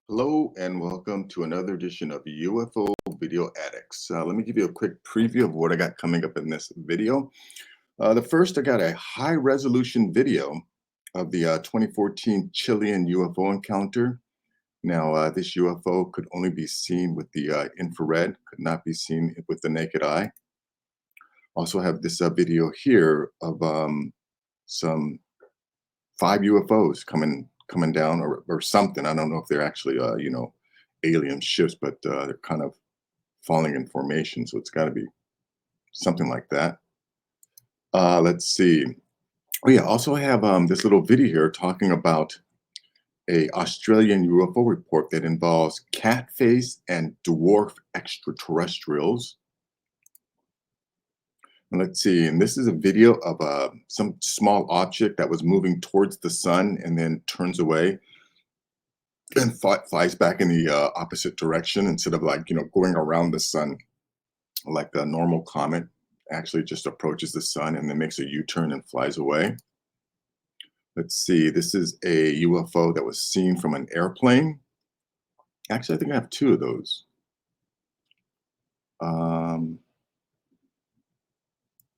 Hello and welcome to another edition of UFO Video Addicts. Let me give you a quick preview of what I got coming up in this video. The first, I got a high resolution video of the 2014 Chilean UFO encounter. Now, this UFO could only be seen with the infrared, could not be seen with the naked eye. Also have this video here of some 5 UFOs coming down or something. I don't know if they're actually alien ships, but they're kind of falling in formation, so it's got to be something like that. Let's see. Oh yeah, also have this little video here talking about a Australian UFO report that involves cat face and dwarf extraterrestrials. And let's see, and this is a video of some small object that was moving towards the sun and then turns away and flies back in the opposite direction instead of going around the sun like a normal comet. Actually just approaches the sun and then makes a U-turn and flies away. Let's see, this is a UFO that was seen from an airplane. Actually, I think I have 2 of those.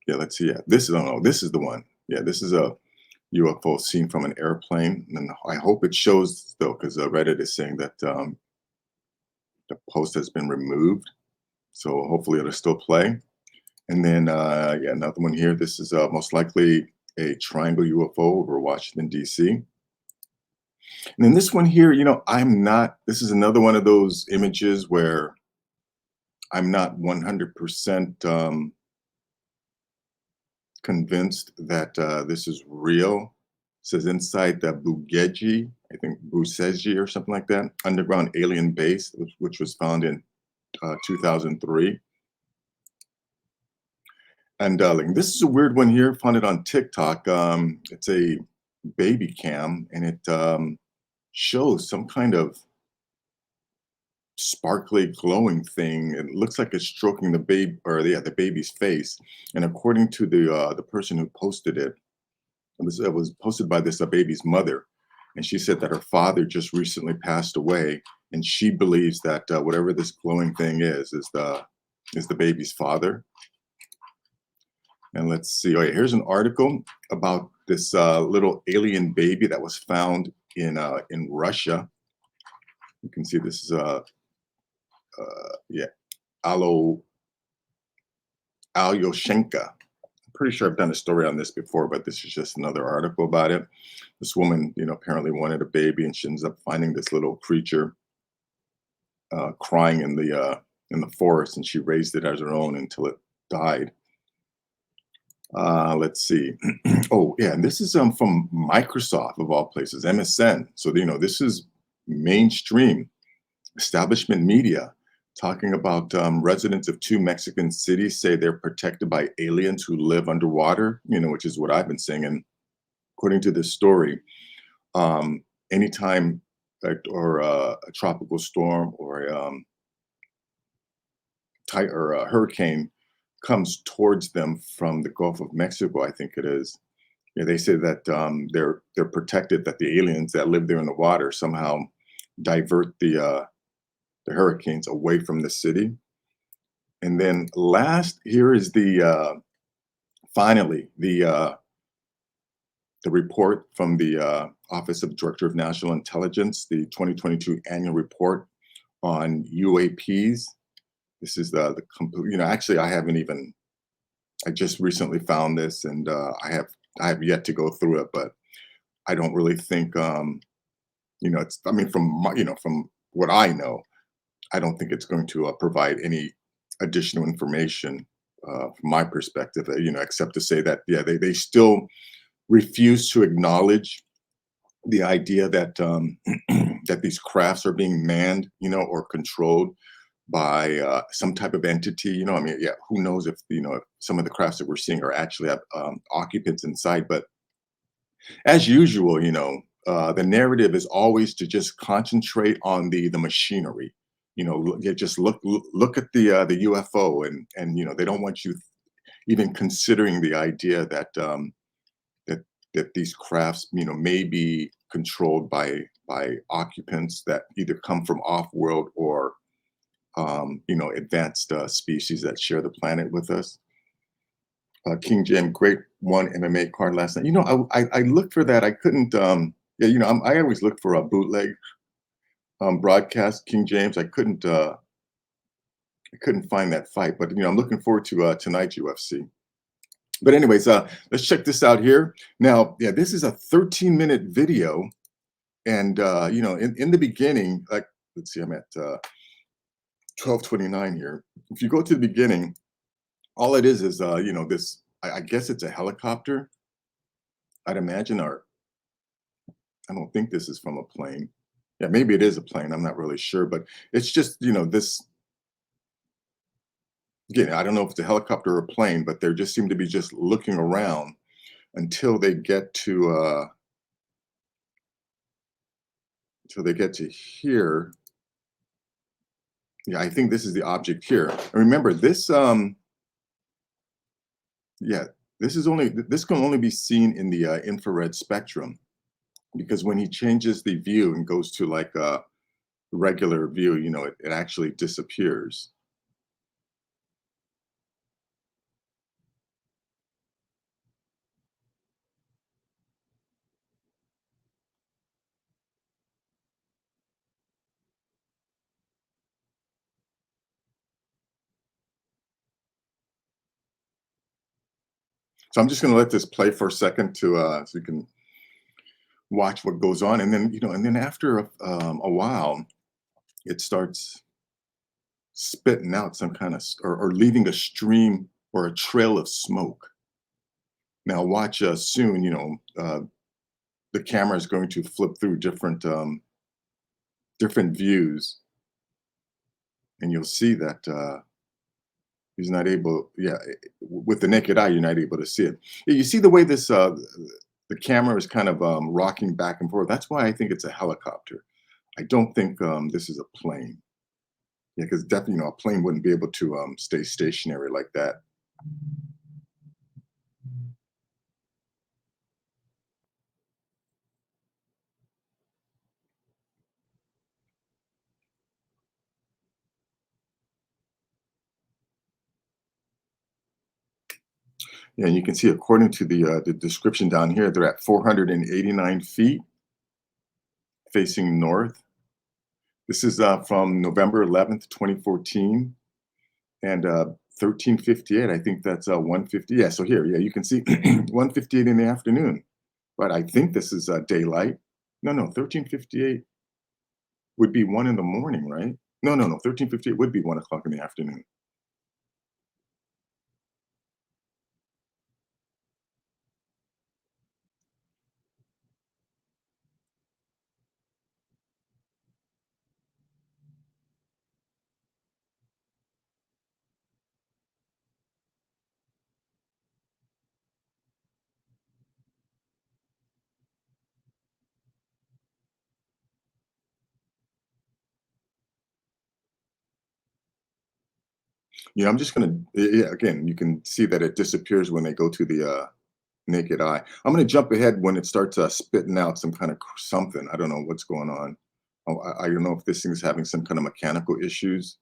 Yeah, let's see. Yeah, this is, oh no, this is the one. Yeah, this is a UFO seen from an airplane. And I hope it shows though, because Reddit is saying that the post has been removed. So hopefully it'll still play. And then, yeah, another one here. This is most likely a triangle UFO over Washington, D.C. And then this one here, this is another one of those images where I'm not 100% convinced that this is real. It says inside the Bugeji, I think Buseji or something like that, underground alien base, which was found in 2003. And this is a weird one here. Found it on TikTok. It's a baby cam, and it shows some kind of sparkly glowing thing. It looks like it's stroking the baby, or yeah, the baby's face. And according to the person who posted it, it was posted by this baby's mother, and she said that her father just recently passed away, and she believes that whatever this glowing thing is the baby's father. And let's see. Oh yeah, here's an article about this little alien baby that was found in Russia. You can see this is yeah, Alyoshenka. I'm pretty sure I've done a story on this before, but this is just another article about it. This woman, apparently wanted a baby, and she ends up finding this little creature crying in the forest, and she raised it as her own until it died. Let's see. Oh yeah, and this is from Microsoft of all places, MSN. So this is mainstream establishment media talking about residents of 2 Mexican cities say they're protected by aliens who live underwater. Which is what I've been saying. And according to this story, anytime a tropical storm or a hurricane comes towards them from the Gulf of Mexico, I think it is. Yeah, they say that they're protected, that the aliens that live there in the water somehow divert the hurricanes away from the city. And then last, here is finally the report from the Office of Director of National Intelligence, the 2022 annual report on UAPs. This is the complete, actually I just recently found this, and I have yet to go through it, but I don't really think, from what I know, I don't think it's going to provide any additional information from my perspective, except to say that, yeah, they still refuse to acknowledge the idea that that these crafts are being manned, or controlled by some type of entity. Yeah, who knows if if some of the crafts that we're seeing are actually have occupants inside. But as usual, the narrative is always to just concentrate on the machinery. Just look at the UFO, and they don't want you even considering the idea that that these crafts may be controlled by occupants that either come from off-world or advanced species that share the planet with us. King James, great one MMA card last night. I looked for that. I couldn't. Yeah, I always look for a bootleg broadcast. King James, I couldn't find that fight, but I'm looking forward to tonight's UFC. But anyways, let's check this out here. Now, yeah, this is a 13-minute video, and in the beginning, like, let's see, I'm at 12:29 here. If you go to the beginning, all it is this. I guess it's a helicopter. I'd imagine, or I don't think this is from a plane. Yeah, maybe it is a plane. I'm not really sure, but it's just this. Again, I don't know if it's a helicopter or a plane, but they just seem to be just looking around until they get to here. Yeah, I think this is the object here. And remember, this yeah, this can only be seen in the infrared spectrum, because when he changes the view and goes to like a regular view, it actually disappears. So I'm just going to let this play for a second to so you can watch what goes on, and then after a while, it starts spitting out some kind of or leaving a stream or a trail of smoke. Now watch soon. The camera is going to flip through different views, and you'll see that he's not able. Yeah, with the naked eye, you're not able to see it. Yeah, you see the way this the camera is kind of rocking back and forth. That's why I think it's a helicopter. I don't think this is a plane. Yeah, because definitely, a plane wouldn't be able to stay stationary like that. Yeah, and you can see, according to the description down here, they're at 489 feet facing north. This is from November 11th, 2014, and 13:58. I think that's 1:50. Yeah, so here, yeah, you can see 1:58 in the afternoon. But I think this is daylight. No, 13:58 would be 1 in the morning, right? No. 13:58 would be 1 o'clock in the afternoon. Yeah, I'm just gonna. Yeah, again, you can see that it disappears when they go to the naked eye. I'm gonna jump ahead when it starts spitting out some kind of something. I don't know what's going on. Oh, I don't know if this thing is having some kind of mechanical issues.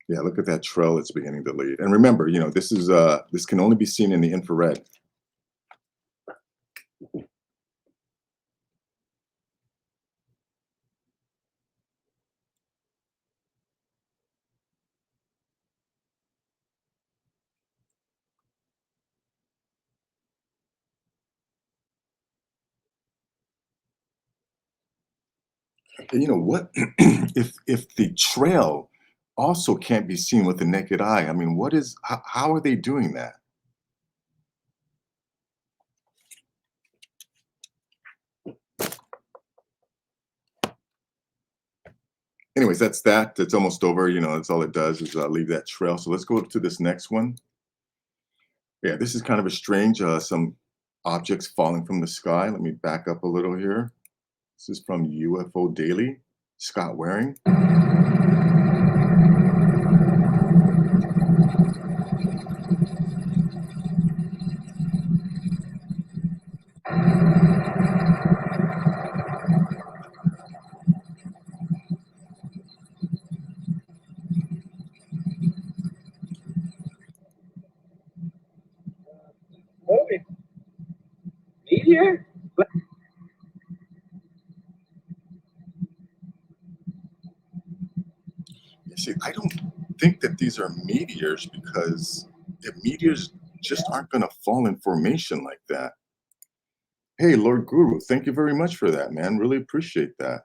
Yeah, look at that trail it's beginning to lead. And remember, this can only be seen in the infrared. And you know what? If the trail also can't be seen with the naked eye, I mean, how are they doing that? Anyways, that's that. It's almost over. That's all it does is leave that trail. So let's go to this next one. Yeah, this is kind of a strange, some objects falling from the sky. Let me back up a little here. This is from UFO Daily, Scott Waring. here. You see, I don't think that these are meteors because the meteors just aren't going to fall in formation like that. Hey, Lord Guru, thank you very much for that, man. Really appreciate that.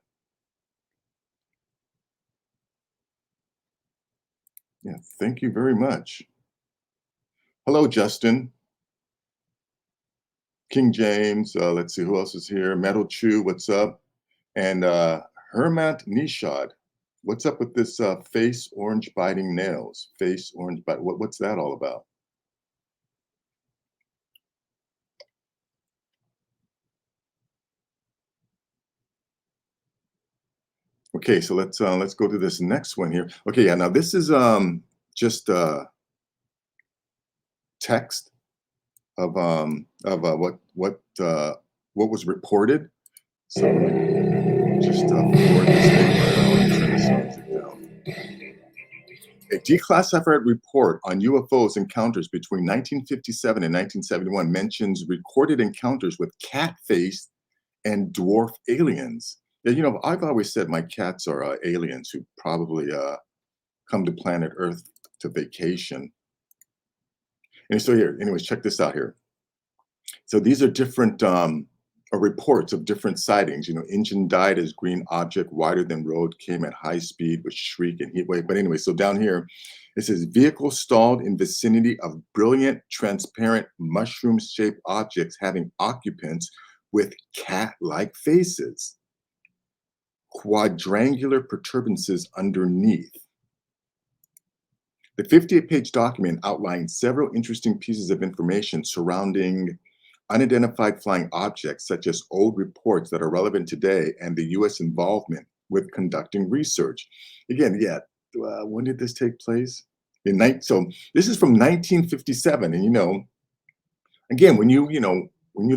Yeah, thank you very much. Hello, Justin, King James. Let's see who else is here. Metal Chew, what's up? And Hermat Nishad, what's up with this face orange biting nails? Face orange bite. What's that all about? Okay, so let's go to this next one here. Okay, yeah. Now this is just text of what was reported. So let me just forward this thing right on. Let me turn this music down. A declassified report on UFOs encounters between 1957 and 1971 mentions recorded encounters with cat-faced and dwarf aliens. Yeah, you know, I've always said my cats are aliens who probably come to planet Earth to vacation. And so here, anyways, check this out here. So these are different reports of different sightings. You know, engine died as green object wider than road came at high speed with shriek and heat wave. But anyway, so down here, it says vehicle stalled in vicinity of brilliant, transparent, mushroom-shaped objects having occupants with cat-like faces, quadrangular protuberances underneath. The 58-page document outlines several interesting pieces of information surrounding unidentified flying objects, such as old reports that are relevant today and the U.S. involvement with conducting research. Again, yeah, when did this take place? So this is from 1957, and you know, again, when you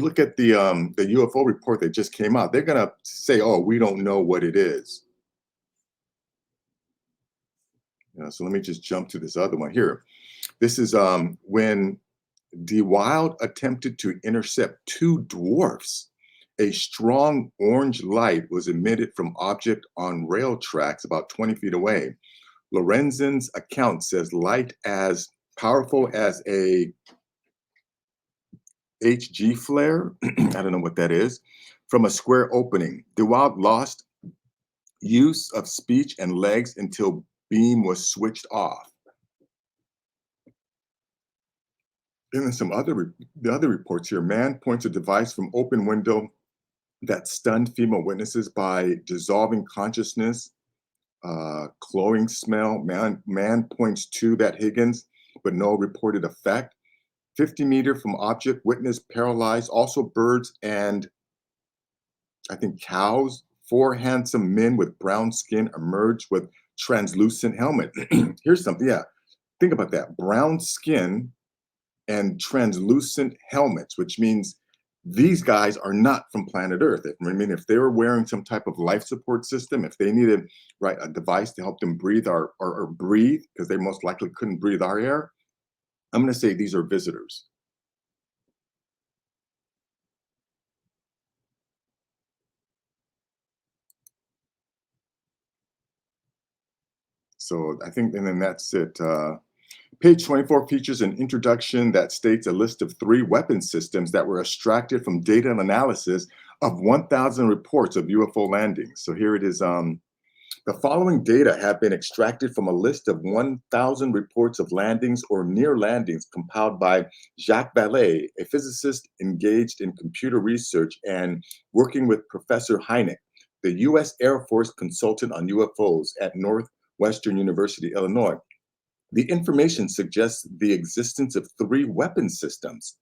look at the UFO report that just came out, they're gonna say, "Oh, we don't know what it is." So let me just jump to this other one here. This is when De Wild attempted to intercept two dwarfs. A strong orange light was emitted from object on rail tracks about 20 feet away. Lorenzen's account says light as powerful as a HG flare, I don't know what that is, from a square opening. De Wild lost use of speech and legs until beam was switched off. And then the other reports here. Man points a device from open window that stunned female witnesses by dissolving consciousness, cloying smell. Man points to that Higgins, but no reported effect. 50-meter from object, witness paralyzed. Also birds and I think cows. 4 handsome men with brown skin emerged with translucent helmet. Here's something, yeah. Think about that. Brown skin and translucent helmets, which means these guys are not from planet Earth. I mean, if they were wearing some type of life support system, if they needed a device to help them breathe or breathe, because they most likely couldn't breathe our air, I'm going to say these are visitors. So I think, and then that's it. Page 24 features an introduction that states a list of 3 weapon systems that were extracted from data and analysis of 1,000 reports of UFO landings. So here it is. The following data have been extracted from a list of 1,000 reports of landings or near landings compiled by Jacques Vallée, a physicist engaged in computer research and working with Professor Hynek, the U.S. Air Force consultant on UFOs at Northwestern University, Illinois. The information suggests the existence of 3 weapon systems: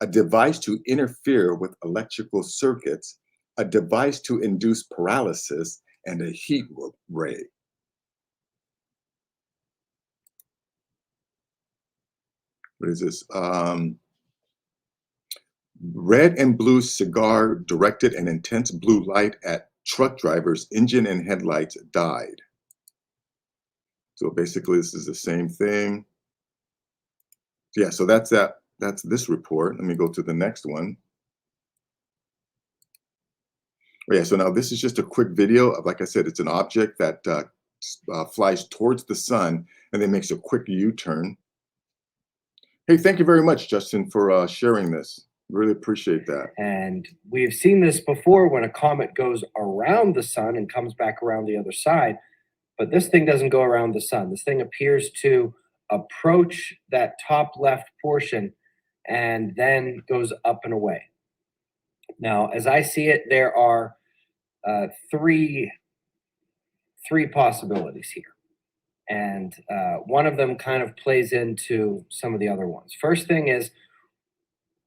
a device to interfere with electrical circuits, a device to induce paralysis, and a heat ray. What is this? Red and blue cigar directed an intense blue light at truck drivers, engine and headlights died. So basically, this is the same thing. Yeah, so that's that. That's this report. Let me go to the next one. Yeah, so now this is just a quick video of, like I said, it's an object that flies towards the sun and then makes a quick U-turn. Hey, thank you very much, Justin, for sharing this. Really appreciate that. And we've seen this before when a comet goes around the sun and comes back around the other side. But this thing doesn't go around the sun. This thing appears to approach that top left portion and then goes up and away. Now, as I see it, there are three possibilities here. And one of them kind of plays into some of the other ones. First thing is,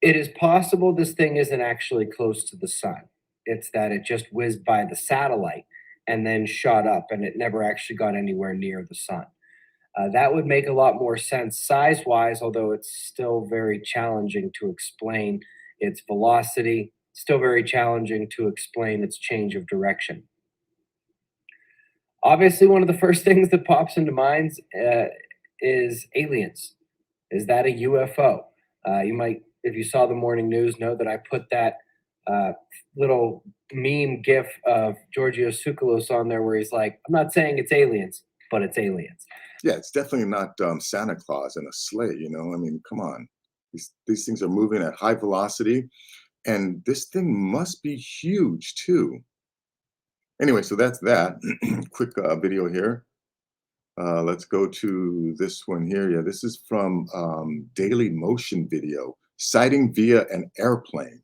it is possible this thing isn't actually close to the sun. It's that it just whizzed by the satellite and then shot up, and it never actually got anywhere near the sun. That would make a lot more sense size-wise, although it's still very challenging to explain its velocity, still very challenging to explain its change of direction. Obviously, one of the first things that pops into minds is aliens. Is that a UFO? You might, if you saw the morning news, know that I put that little meme gif of Georgios Tsoukalos on there where he's like, I'm not saying it's aliens, but it's aliens. Yeah, it's definitely not Santa Claus in a sleigh, you know? I mean, come on. These things are moving at high velocity, and this thing must be huge too. Anyway, so that's that. Quick video here. Let's go to this one here. Yeah, this is from Daily Motion Video, sighting via an airplane.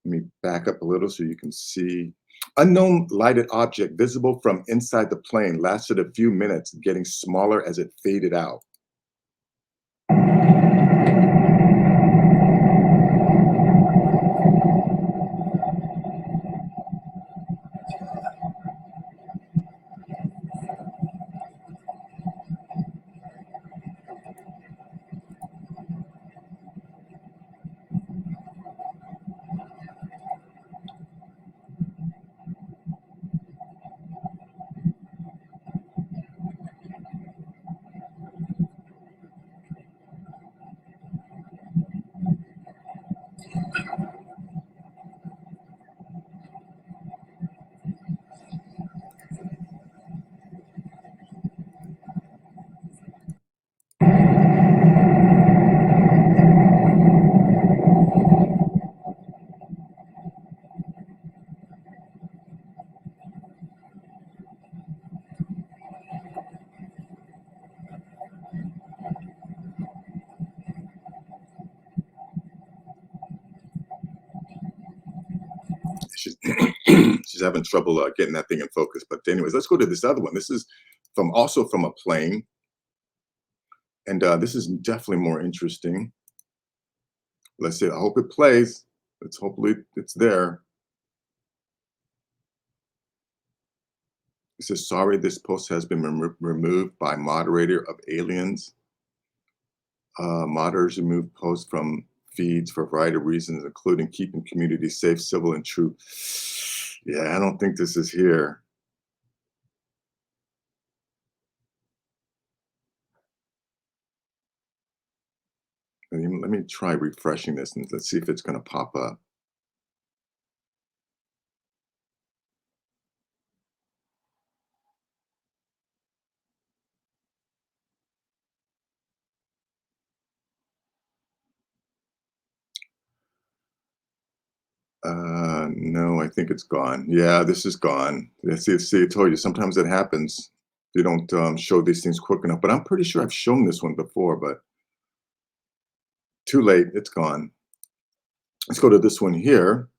Let me back up a little so you can see. Unknown lighted object visible from inside the plane lasted a few minutes, getting smaller as it faded out. She's, she's having trouble getting that thing in focus. But anyways, let's go to this other one. This is also from a plane. And this is definitely more interesting. Let's see. I hope it plays. Hopefully it's there. It says, sorry, this post has been removed by moderator of aliens. Moderators remove posts from feeds for a variety of reasons, including keeping community safe, civil, and true. Yeah, I don't think this is here. Let me try refreshing this and let's see if it's going to pop up. No, I think it's gone. Yeah, this is gone. See, I told you, sometimes it happens. They don't show these things quick enough, but I'm pretty sure I've shown this one before, but too late, it's gone. Let's go to this one here.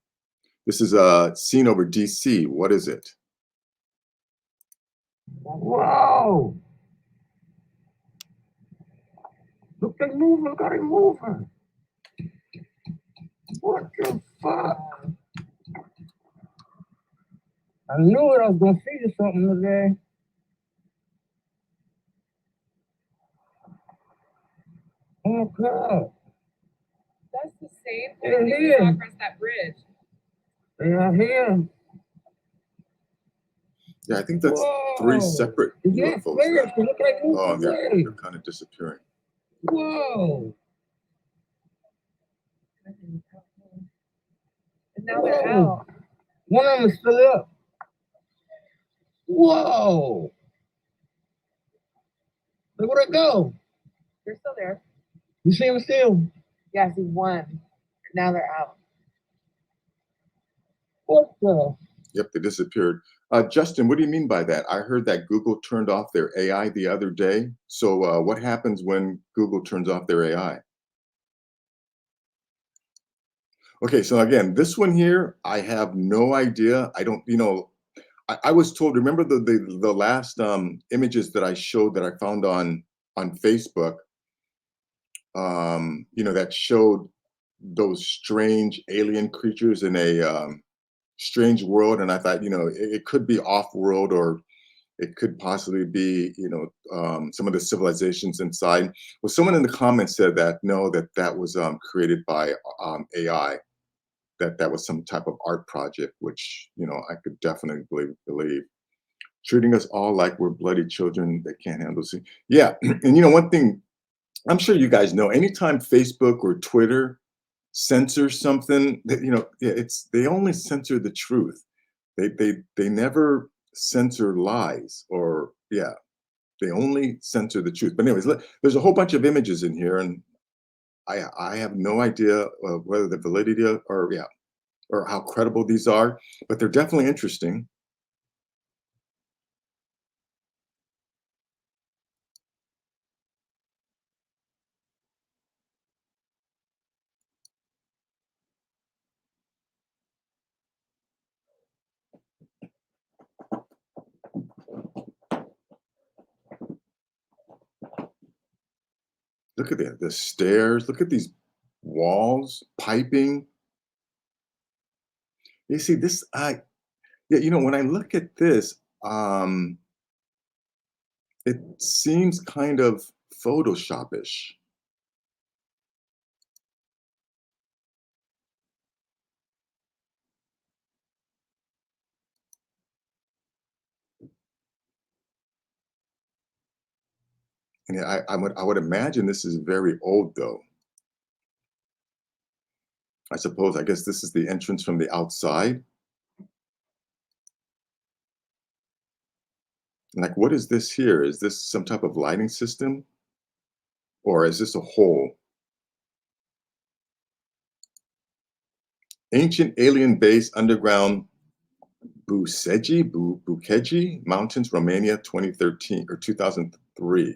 This is seen over DC. What is it? Whoa! Look at moving, look at it moving. What the fuck? I knew it, I was gonna see you something today. Oh my God. That's the same thing that we saw across that bridge. Yeah, here. Yeah, I think that's three separate UFOs. Oh, they're kind of disappearing. Whoa. And now they're out. One of them is still up. Whoa! Look where'd it go? They're still there. You see them still? Yeah, I see one. Now they're out. What the? Yep, they disappeared. Justin, what do you mean by that? I heard that Google turned off their AI the other day. So what happens when Google turns off their AI? Okay, so again, this one here, I have no idea. I don't, I was told, remember the last images that I showed that I found on Facebook, that showed those strange alien creatures in a strange world. And I thought, it could be off-world, or it could possibly be, some of the civilizations inside. Well, someone in the comments said that no, that was created by AI, that was some type of art project, which, I could definitely believe. Treating us all like we're bloody children that can't handle. Yeah, and one thing I'm sure you guys know, anytime Facebook or Twitter censor something, that yeah, they only censor the truth. They never censor lies, or yeah, they only censor the truth. But anyways, there's a whole bunch of images in here, and I have no idea whether the validity or yeah, or how credible these are, but they're definitely interesting. Look at that, the stairs. Look at these walls, piping. You see this, yeah, when I look at this, it seems kind of Photoshopish. And I would imagine this is very old, though. I guess this is the entrance from the outside. Like, what is this here? Is this some type of lighting system? Or is this a hole? Ancient alien base underground Bukeji Mountains, Romania, 2013 or 2003.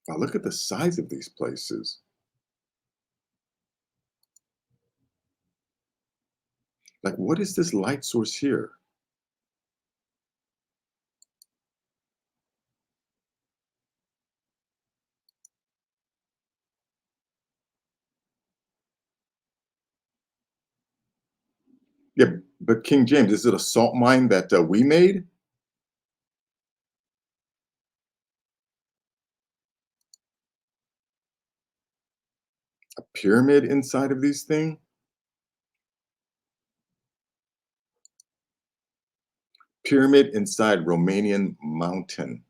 Now look at the size of these places. Like, what is this light source here? Yeah, but King James, is it a salt mine that we made? A pyramid inside of these things? Pyramid inside Romanian mountain.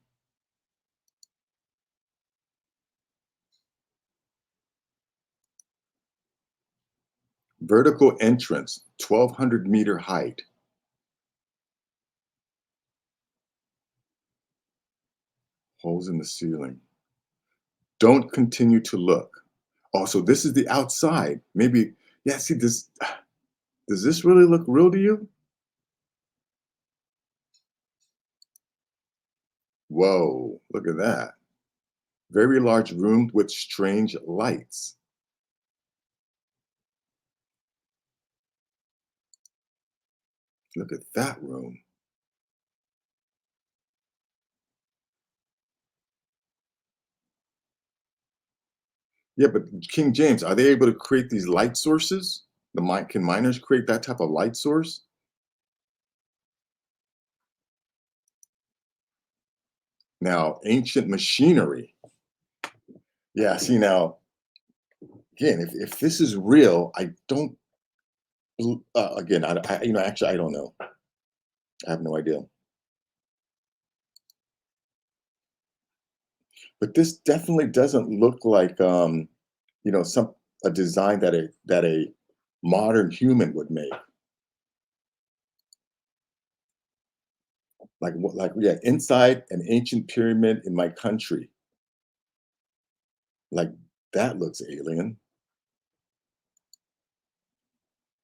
Vertical entrance, 1,200-meter height. Holes in the ceiling. Don't continue to look. Oh, so this is the outside. Maybe, yeah, see this. Does this really look real to you? Whoa, look at that. Very large room with strange lights. Look at that room. Yeah, but King James, are they able to create these light sources? Can miners create that type of light source? Now, ancient machinery. Yeah, see now, again, if this is real, I don't, again, actually, I don't know. I have no idea. But this definitely doesn't look like some a design that a modern human would make. Like what like yeah, inside an ancient pyramid in my country. Like that looks alien.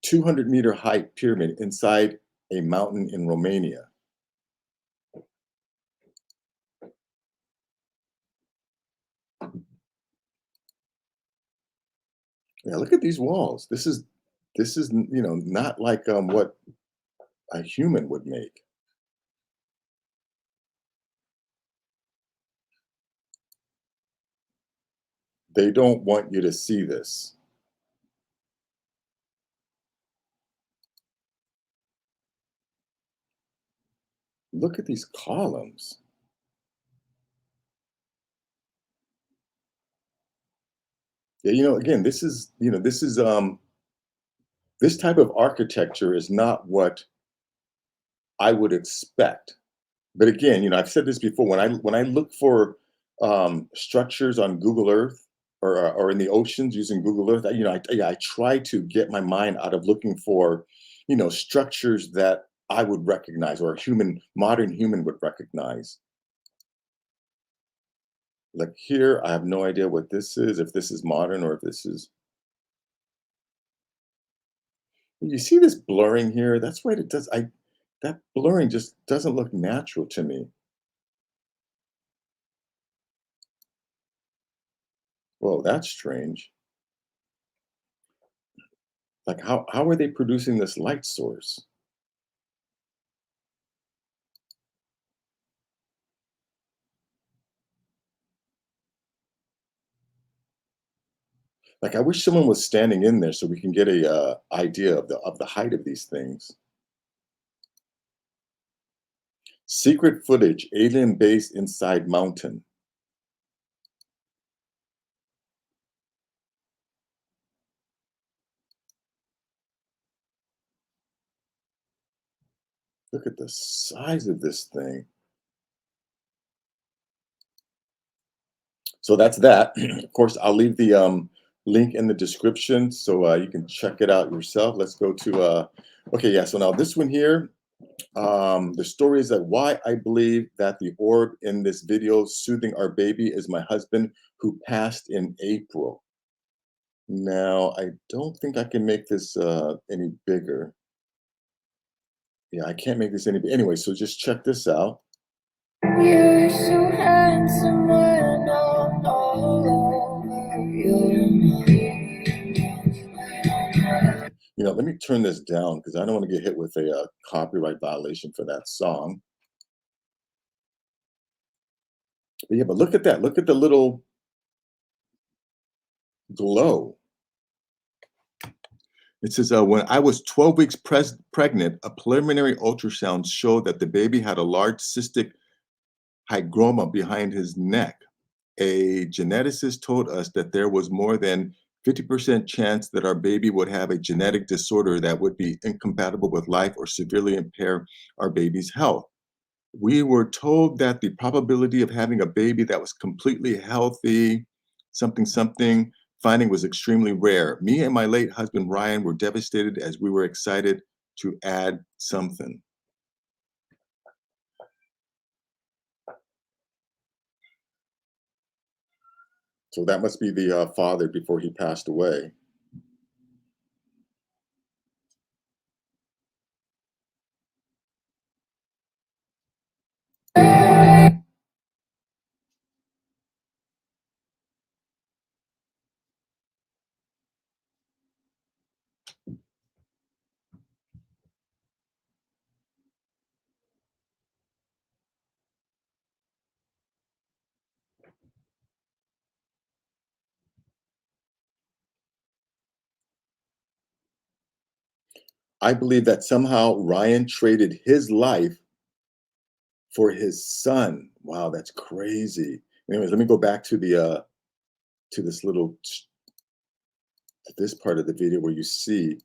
200-meter height pyramid inside a mountain in Romania. Yeah, look at these walls. This is not like what a human would make. They don't want you to see this. Look at these columns. Yeah, again, this type of architecture is not what I would expect. But again, I've said this before. When I look for structures on Google Earth or in the oceans using Google Earth, I try to get my mind out of looking for, structures that I would recognize or modern human would recognize. Like here, I have no idea what this is, if this is modern or if this is. You see this blurring here? That's what it does. That blurring just doesn't look natural to me. Well, that's strange. Like how are they producing this light source? Like I wish someone was standing in there so we can get a idea of the height of these things. Secret footage, alien base inside mountain. Look at the size of this thing. So that's that. Of course, I'll leave the link in the description so you can check it out yourself. Let's go to okay, yeah. So now this one here, the story is that why I believe that the orb in this video soothing our baby is my husband who passed in April. Now, I don't think I can make this any bigger. Yeah, I can't make this any bigger. Anyway, so just check this out. You're so handsome when I'm all over you. Let me turn this down because I don't want to get hit with a copyright violation for that song. But yeah, but look at that. Look at the little glow. It says, when I was 12 weeks pregnant, a preliminary ultrasound showed that the baby had a large cystic hygroma behind his neck. A geneticist told us that there was more than 50% chance that our baby would have a genetic disorder that would be incompatible with life or severely impair our baby's health. We were told that the probability of having a baby that was completely healthy, something, finding was extremely rare. Me and my late husband, Ryan, were devastated as we were excited to add something. So that must be the father before he passed away. I believe that somehow Ryan traded his life for his son. Wow, that's crazy. Anyways, let me go back to the to this little to this part of the video where you see.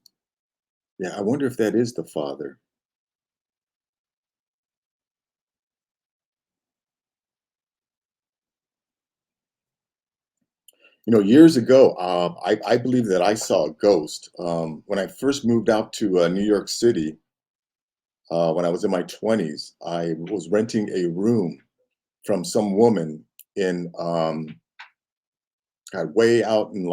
Yeah, I wonder if that is the father. Years ago, I believe that I saw a ghost when I first moved out to New York City. When I was in my 20s, I was renting a room from some woman in way out in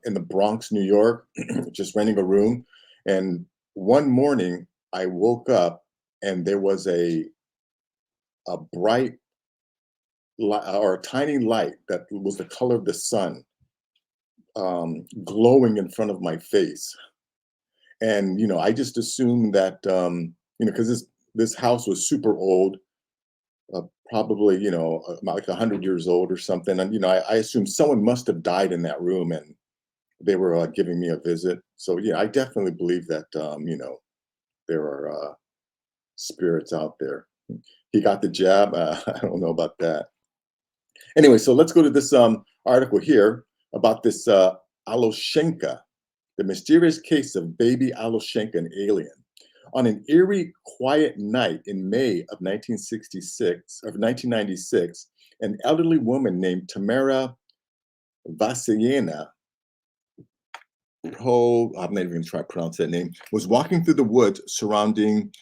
in the Bronx, New York, just renting a room. And one morning, I woke up and there was a bright or a tiny light that was the color of the sun glowing in front of my face. And I just assumed that because this house was super old, uh, probably about like 100 years old or something. And I assumed someone must have died in that room, and they were giving me a visit. So yeah, I definitely believe that there are spirits out there. He got the jab. I don't know about that. Anyway, so let's go to this article here about this Aloshenka, the mysterious case of baby Aloshenka, an alien. On an eerie, quiet night in May of 1996, an elderly woman named Tamara Vasilyena, I'm not even going to try to pronounce that name, was walking through the woods surrounding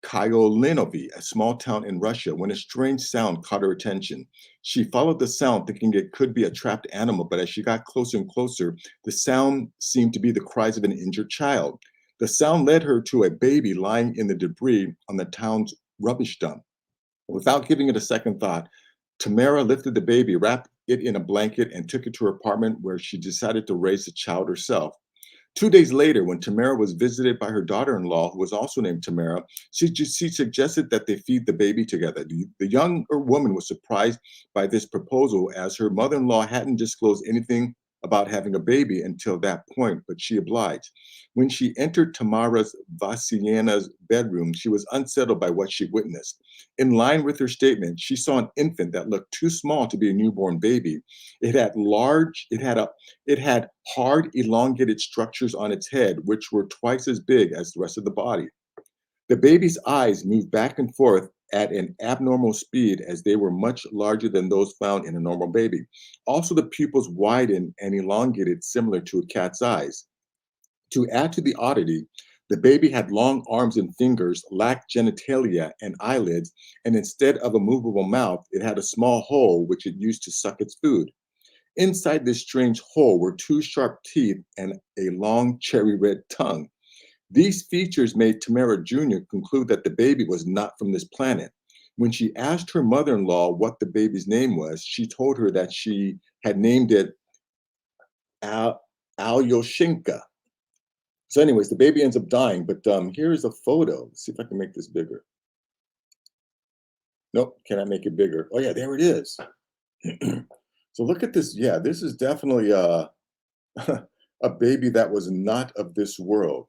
Kyolinovi, a small town in Russia, when a strange sound caught her attention. She followed the sound, thinking it could be a trapped animal, but as she got closer and closer, the sound seemed to be the cries of an injured child. The sound led her to a baby lying in the debris on the town's rubbish dump. Without giving it a second thought, Tamara lifted the baby, wrapped it in a blanket, and took it to her apartment where she decided to raise the child herself. 2 days later, when Tamara was visited by her daughter-in-law, who was also named Tamara, she suggested that they feed the baby together. The younger woman was surprised by this proposal, as her mother-in-law hadn't disclosed anything about having a baby until that point, but she obliged. When she entered Tamara's Vasilyena's bedroom, she was unsettled by what she witnessed. In line with her statement, she saw an infant that looked too small to be a newborn baby. It had hard, elongated structures on its head, which were twice as big as the rest of the body. The baby's eyes moved back and forth at an abnormal speed, as they were much larger than those found in a normal baby. Also, the pupils widened and elongated, similar to a cat's eyes. To add to the oddity, the baby had long arms and fingers, lacked genitalia and eyelids, and instead of a movable mouth, it had a small hole which it used to suck its food. Inside this strange hole were two sharp teeth and a long cherry red tongue. These features made Tamara Jr. conclude that the baby was not from this planet. When she asked her mother in law what the baby's name was, she told her that she had named it Alyoshinka. So, anyways, the baby ends up dying, but here's a photo. Let's see if I can make this bigger. Nope, cannot make it bigger. Oh, yeah, there it is. So, look at this. Yeah, this is definitely a baby that was not of this world.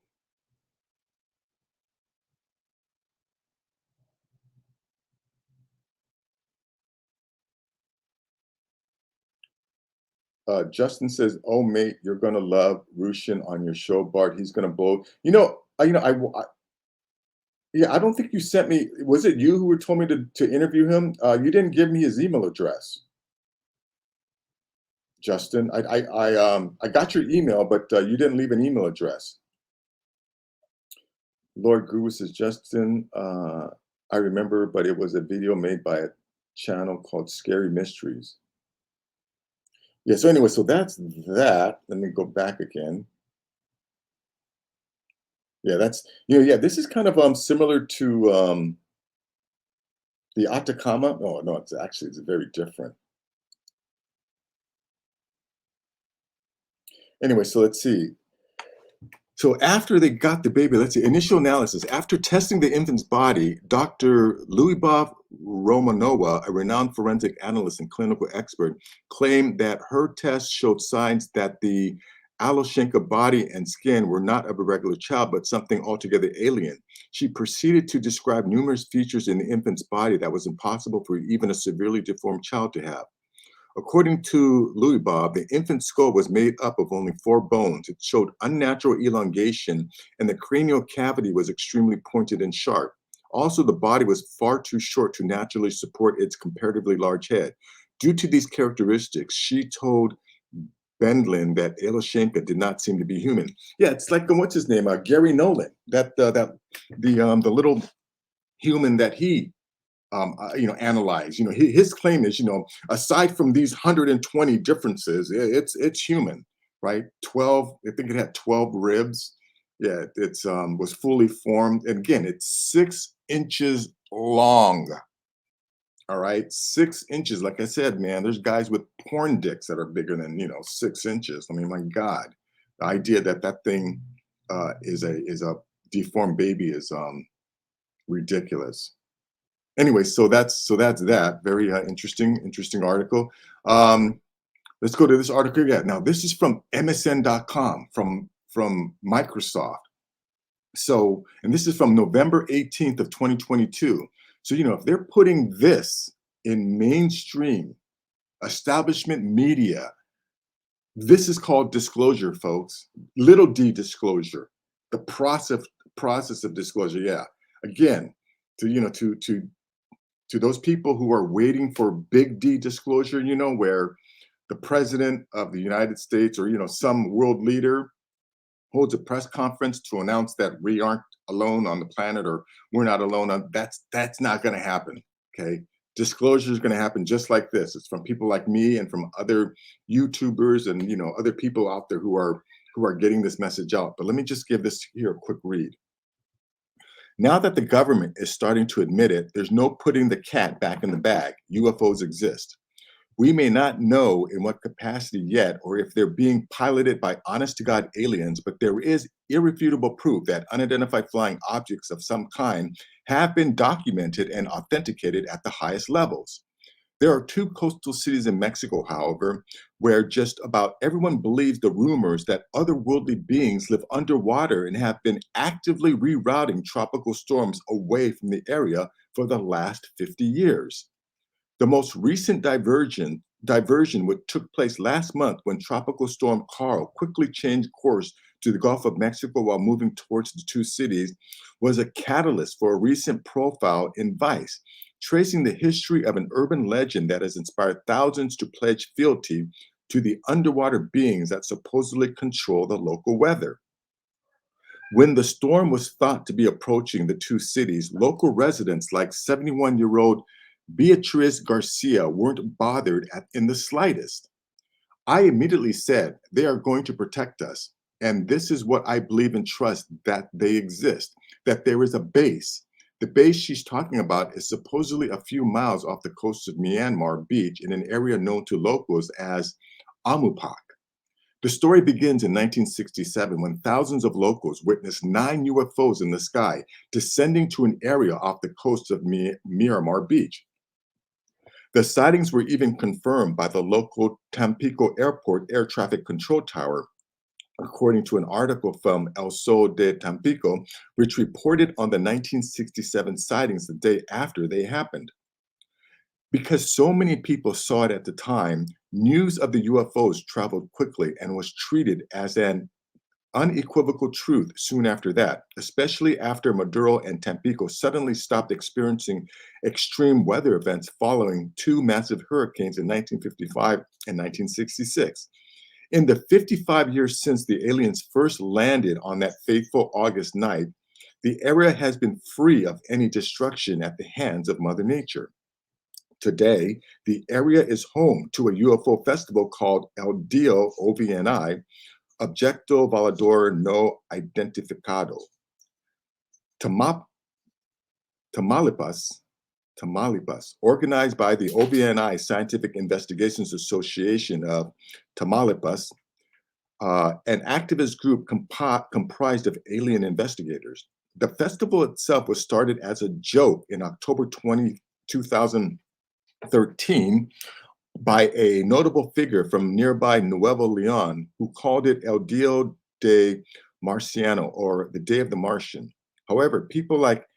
Justin says, "Oh, mate, you're gonna love Rushin on your show, Bart. He's gonna blow." Yeah, I don't think you sent me. Was it you who told me to interview him? You didn't give me his email address, Justin. I got your email, but you didn't leave an email address. Lord Guru says, Justin, I remember, but it was a video made by a channel called Scary Mysteries. Yeah. So anyway, so that's that. Let me go back again. Yeah, that's yeah. This is kind of similar to the Atacama. Oh no, it's very different. Anyway, so let's see. So after they got the baby, let's see, initial analysis. After testing the infant's body, Dr. Lyubov Romanova, a renowned forensic analyst and clinical expert, claimed that her tests showed signs that the Aloshenka body and skin were not of a regular child, but something altogether alien. She proceeded to describe numerous features in the infant's body that was impossible for even a severely deformed child to have. According to Louis Bob, the infant's skull was made up of only 4 bones. It showed unnatural elongation, and the cranial cavity was extremely pointed and sharp. Also, the body was far too short to naturally support its comparatively large head. Due to these characteristics, she told Bendlin that Eloshenka did not seem to be human. Yeah, it's like what's his name? Gary Nolan. The little human that he analyzed. His claim is, aside from these 120 differences, it's human, right? 12. I think it had 12 ribs. Yeah, it's was fully formed, and again, it's 6 inches long. All right, 6 inches. Like I said, man, there's guys with porn dicks that are bigger than 6 inches. I mean, my God, the idea that that thing is a deformed baby is ridiculous. Anyway, so that's that. Very interesting article. Let's go to this article again. Now, this is from MSN.com from Microsoft. So, and this is from November 18th of 2022. So, if they're putting this in mainstream establishment media, this is called disclosure, folks. Little d disclosure, the process of disclosure. Yeah. Again, to those people who are waiting for big D disclosure, where the president of the United States or some world leader holds a press conference to announce that we aren't alone on the planet or we're not alone on that's not going to happen. Okay, disclosure is going to happen just like this. It's from people like me and from other YouTubers and other people out there who are getting this message out. But let me just give this here a quick read. Now that the government is starting to admit it, there's no putting the cat back in the bag. UFOs exist. We may not know in what capacity yet or if they're being piloted by honest-to-God aliens, but there is irrefutable proof that unidentified flying objects of some kind have been documented and authenticated at the highest levels. There are 2 coastal cities in Mexico, however, where just about everyone believes the rumors that otherworldly beings live underwater and have been actively rerouting tropical storms away from the area for the last 50 years. The most recent diversion which took place last month when Tropical Storm Carl quickly changed course to the Gulf of Mexico while moving towards the 2 cities, was a catalyst for a recent profile in Vice, tracing the history of an urban legend that has inspired thousands to pledge fealty to the underwater beings that supposedly control the local weather. When the storm was thought to be approaching the 2 cities, local residents like 71-year-old Beatriz Garcia weren't bothered in the slightest. I immediately said, they are going to protect us. And this is what I believe and trust, that they exist, that there is a base. The base she's talking about is supposedly a few miles off the coast of Myanmar Beach in an area known to locals as Amupak. The story begins in 1967 when thousands of locals witnessed 9 UFOs in the sky descending to an area off the coast of Myanmar Beach. The sightings were even confirmed by the local Tampico Airport Air Traffic Control Tower, according to an article from El Sol de Tampico, which reported on the 1967 sightings the day after they happened. Because so many people saw it at the time, news of the UFOs traveled quickly and was treated as an unequivocal truth soon after that, especially after Maduro and Tampico suddenly stopped experiencing extreme weather events following 2 massive hurricanes in 1955 and 1966. In the 55 years since the aliens first landed on that fateful August night, the area has been free of any destruction at the hands of Mother Nature. Today, the area is home to a UFO festival called El Dio OVNI, Objeto Volador No Identificado. Tamaulipas, organized by the OVNI Scientific Investigations Association of Tamaulipas, an activist group comprised of alien investigators. The festival itself was started as a joke in October 2013 by a notable figure from nearby Nuevo Leon who called it El Dia de Marciano, or the Day of the Martian. However, people like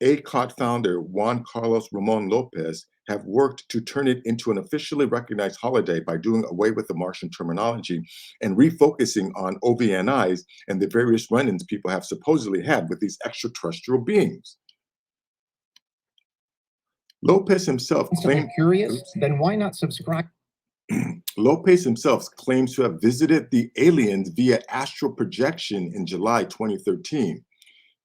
ACOT founder Juan Carlos Ramon Lopez have worked to turn it into an officially recognized holiday by doing away with the Martian terminology and refocusing on OVNIs and the various run-ins people have supposedly had with these extraterrestrial beings. Lopez himself claimed— curious? Then why not subscribe? Lopez himself claims to have visited the aliens via astral projection in July 2013.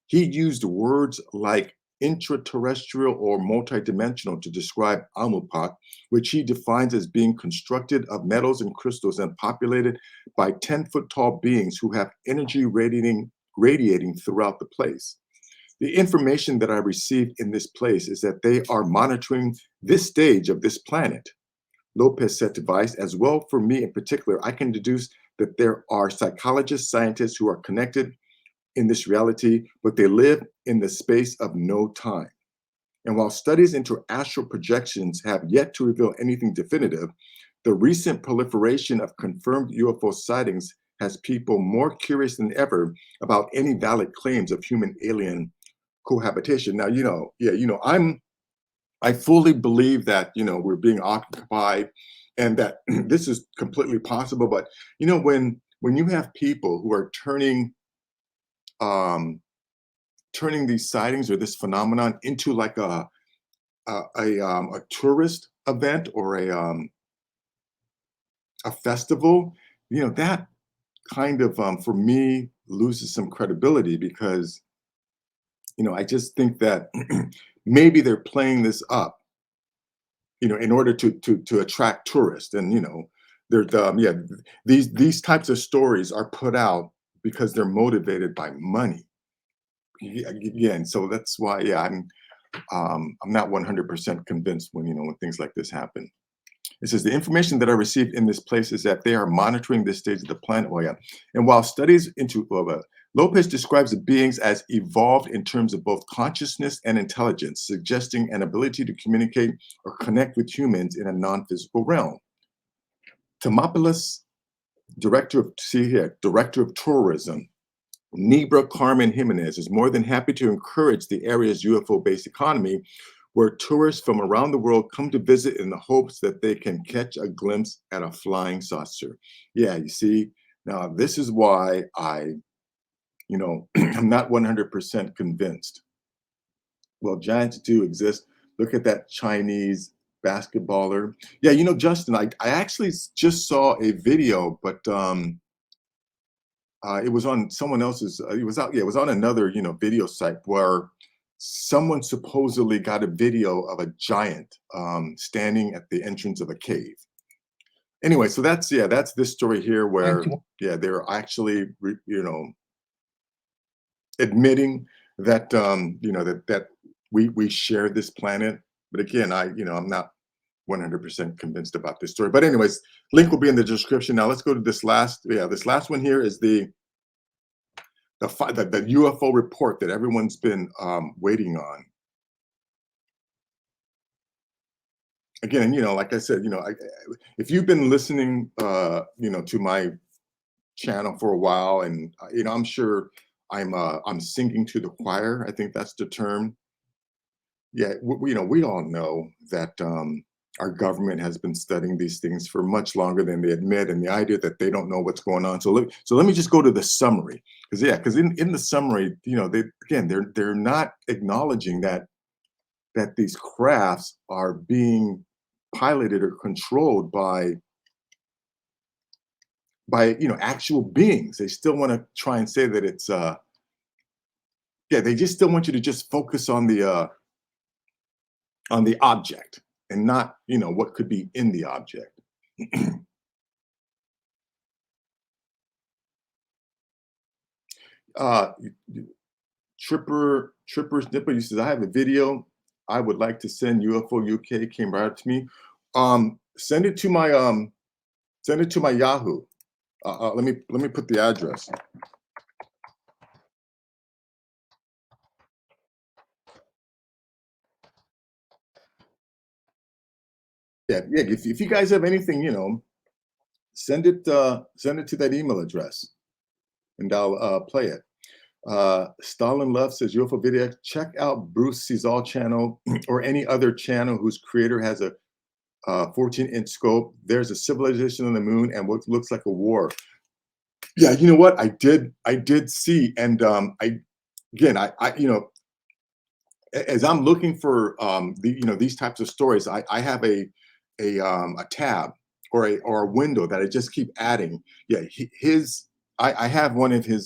He used words like intraterrestrial or multidimensional to describe Amupak, which he defines as being constructed of metals and crystals and populated by 10-foot tall beings who have energy radiating throughout the place. The information that I received in this place is that they are monitoring this stage of this planet. Lopez said to Vice, as well for me in particular, I can deduce that there are psychologists, scientists who are connected in this reality, but they live in the space of no time. And while studies into astral projections have yet to reveal anything definitive, the recent proliferation of confirmed UFO sightings has people more curious than ever about any valid claims of human alien cohabitation. Now, I fully believe that, we're being occupied and that this is completely possible. But, when you have people who are turning these sightings or this phenomenon into like a tourist event or a festival, that kind of for me loses some credibility because I just think that maybe they're playing this up, in order to attract tourists, and they're these types of stories are put out because they're motivated by money. Again, so that's why, I'm not 100% convinced when things like this happen. It says the information that I received in this place is that they are monitoring this stage of the planet. Oh yeah, and while studies into Lopez describes the beings as evolved in terms of both consciousness and intelligence, suggesting an ability to communicate or connect with humans in a non-physical realm. Tamaulipas director of tourism, Nibra Carmen Jimenez, is more than happy to encourage the area's UFO-based economy, where tourists from around the world come to visit in the hopes that they can catch a glimpse at a flying saucer. Yeah, you see, now this is why I'm not 100% convinced. Well, giants do exist. Look at that Chinese basketballer. Yeah, Justin, I actually just saw a video, but it was on someone else's. It was on another video site where someone supposedly got a video of a giant standing at the entrance of a cave. Anyway, so that's this story here where they're actually admitting that that we share this planet. But again, I'm not 100% convinced about this story. But anyways, link will be in the description. Now let's go to this last one here is the UFO report that everyone's been waiting on. Again, like I said, if you've been listening, to my channel for a while, and I'm sure I'm singing to the choir. I think that's the term. Yeah, we all know that our government has been studying these things for much longer than they admit, and the idea that they don't know what's going on. So let me just go to the summary, because in the summary, they're not acknowledging that these crafts are being piloted or controlled by actual beings. They still want to try and say that it's they just still want you to just focus on the object and not what could be in the object. Tripper's Nipper, he says, I have a video I would like to send. UFO UK came right up to me. Send it to my Yahoo. Let me put the address. Yeah. If you guys have anything, send it to that email address, and I'll play it. Stalin Love says, UFO Video, check out Bruce Cesal channel or any other channel whose creator has a 14-inch scope. There's a civilization on the moon and what looks like a war. Yeah, you know what? I did see, and I as I'm looking for these types of stories, I have a tab or a window that I just keep adding. Yeah, I have one of his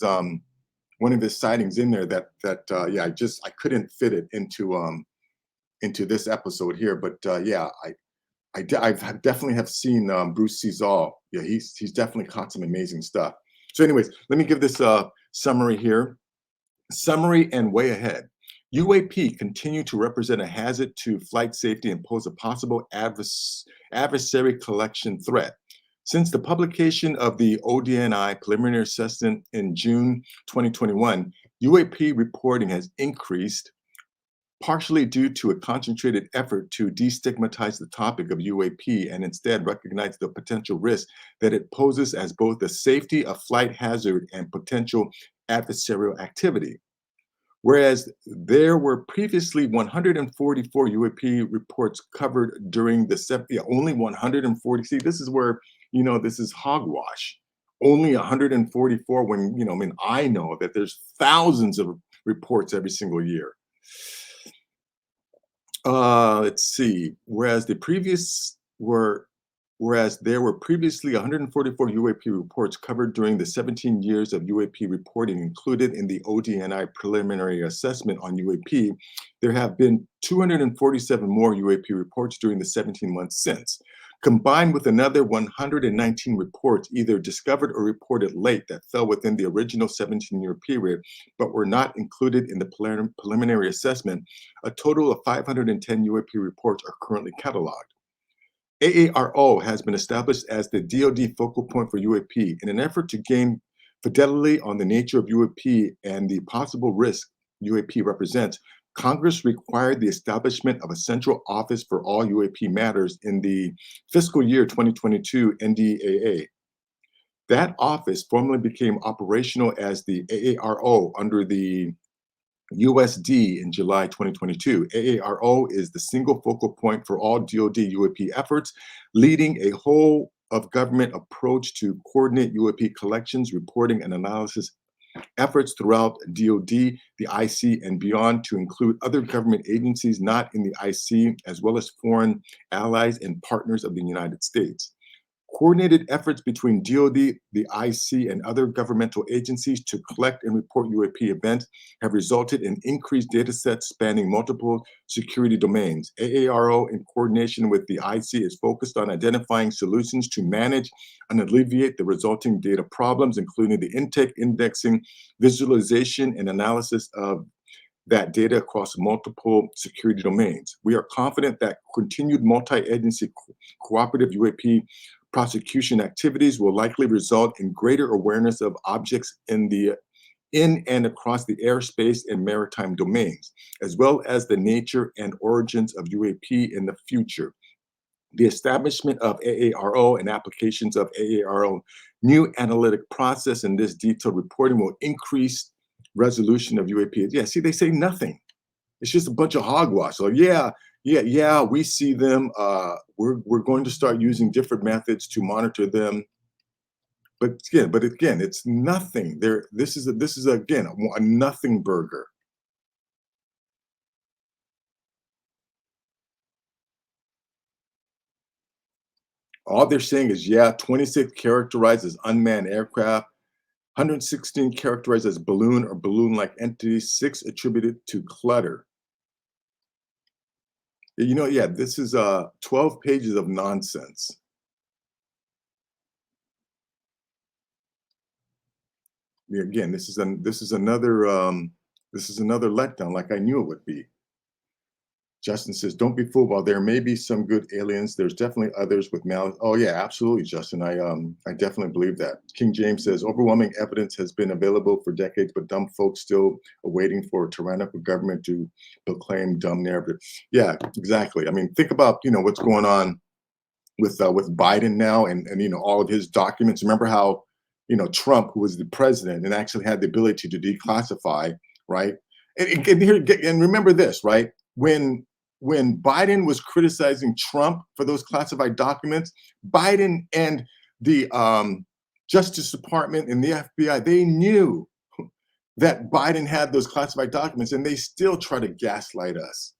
sightings in there that yeah, I couldn't fit it into this episode here, but yeah, I've definitely have seen Bruce Cesal. Yeah, he's definitely caught some amazing stuff. So, anyways, let me give this summary here. Summary and way ahead. UAP continue to represent a hazard to flight safety and pose a possible adversary collection threat. Since the publication of the ODNI preliminary assessment in June 2021, UAP reporting has increased, partially due to a concentrated effort to destigmatize the topic of UAP and instead recognize the potential risk that it poses as both a safety of flight hazard and potential adversarial activity. Whereas there were previously 144 UAP reports covered during the only 140. See, this is where, this is hogwash. Only 144 when, I know that there's thousands of reports every single year. Let's see. Whereas there were previously 144 UAP reports covered during the 17 years of UAP reporting included in the ODNI preliminary assessment on UAP, there have been 247 more UAP reports during the 17 months since, combined with another 119 reports either discovered or reported late that fell within the original 17-year period but were not included in the preliminary assessment. A total of 510 UAP reports are currently cataloged. AARO has been established as the DoD focal point for UAP in an effort to gain fidelity on the nature of UAP and the possible risk UAP represents. Congress required the establishment of a central office for all UAP matters in the fiscal year 2022 NDAA. That office formally became operational as the AARO under the USD in July 2022. AARO is the single focal point for all DoD UAP efforts, leading a whole of government approach to coordinate UAP collections, reporting, and analysis efforts throughout DoD, the IC, and beyond to include other government agencies not in the IC, as well as foreign allies and partners of the United States. Coordinated efforts between DoD, the IC, and other governmental agencies to collect and report UAP events have resulted in increased data sets spanning multiple security domains. AARO, in coordination with the IC, is focused on identifying solutions to manage and alleviate the resulting data problems, including the intake, indexing, visualization, and analysis of that data across multiple security domains. We are confident that continued multi-agency cooperative UAP prosecution activities will likely result in greater awareness of objects in and across the airspace and maritime domains, as well as the nature and origins of UAP in the future. The establishment of AARO and applications of AARO new analytic process and this detailed reporting will increase resolution of UAP. Yeah, see, they say nothing. It's just a bunch of hogwash. So yeah, we see them. We're going to start using different methods to monitor them. But again, it's nothing. This is again a nothing burger. All they're saying is, 26 characterized as unmanned aircraft, 116 characterized as balloon or balloon-like entities, 6 attributed to clutter. This is 12 pages of nonsense. Yeah, again, this is another letdown, like I knew it would be. Justin says, "Don't be fooled. While there may be some good aliens, there's definitely others with malice." Oh yeah, absolutely, Justin. I definitely believe that. King James says, "Overwhelming evidence has been available for decades, but dumb folks still are waiting for a tyrannical government to proclaim dumb narrative." Yeah, exactly. I mean, think about what's going on with Biden now, and all of his documents. Remember how Trump, who was the president and actually had the ability to declassify, right? And remember this, right? When Biden was criticizing Trump for those classified documents, Biden and the Justice Department and the FBI, they knew that Biden had those classified documents, and they still try to gaslight us.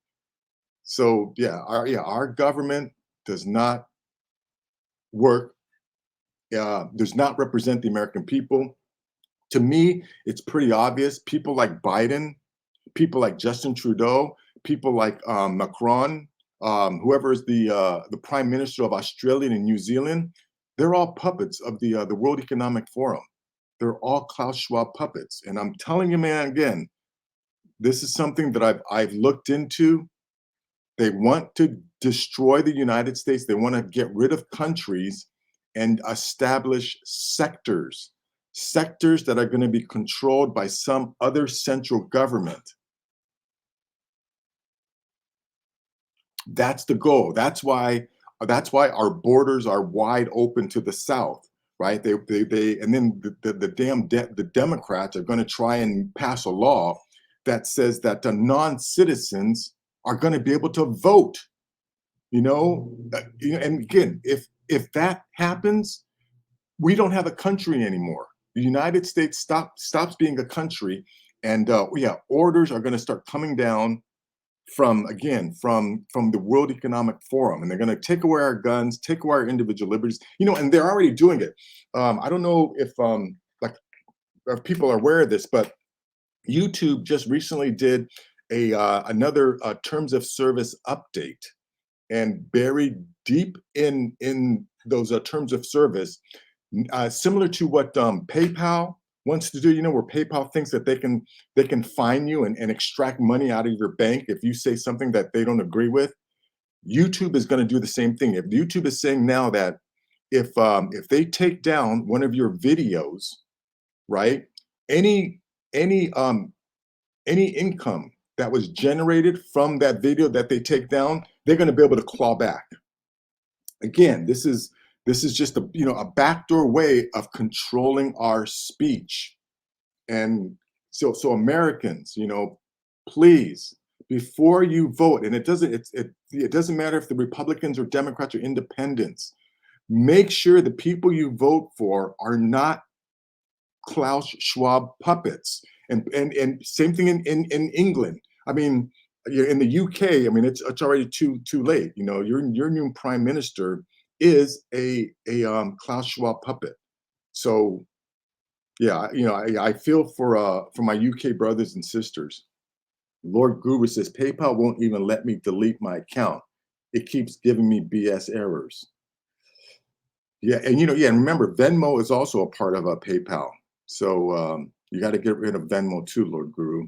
So our government does not work, does not represent the American people. To me, it's pretty obvious. People like Biden, people like Justin Trudeau, people like Macron, whoever is the Prime Minister of Australia and New Zealand, they're all puppets of the World Economic Forum. They're all Klaus Schwab puppets. And I'm telling you, man, again, this is something that I've looked into. They want to destroy the United States. They want to get rid of countries and establish sectors that are going to be controlled by some other central government. That's the goal. That's why our borders are wide open to the south, right? They and then the Democrats are going to try and pass a law that says that the non-citizens are going to be able to vote. And again, if that happens, we don't have a country anymore. The United States stops being a country, and orders are going to start coming down from the World Economic Forum, and they're going to take away our guns, take away our individual liberties. And they're already doing it. I don't know if people are aware of this, but YouTube just recently did another terms of service update, and buried deep in those terms of service, similar to what PayPal wants to do, where PayPal thinks that they can fine you and extract money out of your bank if you say something that they don't agree with. YouTube is going to do the same thing. If YouTube is saying now that if they take down one of your videos, right, any income that was generated from that video that they take down, they're going to be able to claw back. Again, this is just a backdoor way of controlling our speech. And so Americans, please, before you vote, and it doesn't matter if the Republicans or Democrats or independents, make sure the people you vote for are not Klaus Schwab puppets. And same thing in England. I mean, in the UK, I mean, it's already too late. Your new prime minister is a Klaus Schwab puppet. So yeah, I feel for my UK brothers and sisters. Lord Guru says PayPal won't even let me delete my account. It keeps giving me BS errors. Yeah, and remember, Venmo is also a part of PayPal. So you got to get rid of Venmo too, Lord Guru.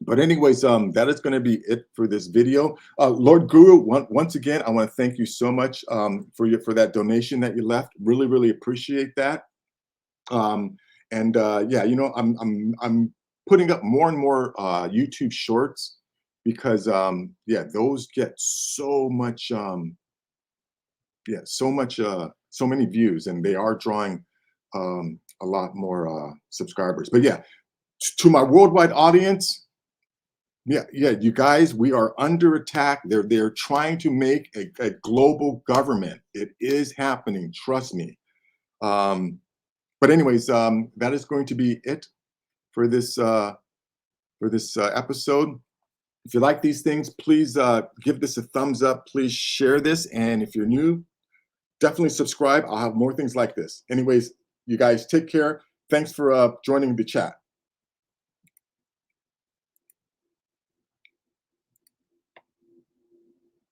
But anyways, that is going to be it for this video. Lord Guru, once again, I want to thank you so much for that donation that you left. Really, really appreciate that. I'm putting up more and more YouTube shorts because those get so many views, and they are drawing a lot more subscribers. But yeah, to my worldwide audience, you guys, we are under attack. They're trying to make a global government. It is happening, trust me. But anyways, that is going to be it for this episode. If you like these things, please give this a thumbs up. Please share this, and if you're new, definitely subscribe. I'll have more things like this. Anyways, you guys take care. Thanks for joining the chat.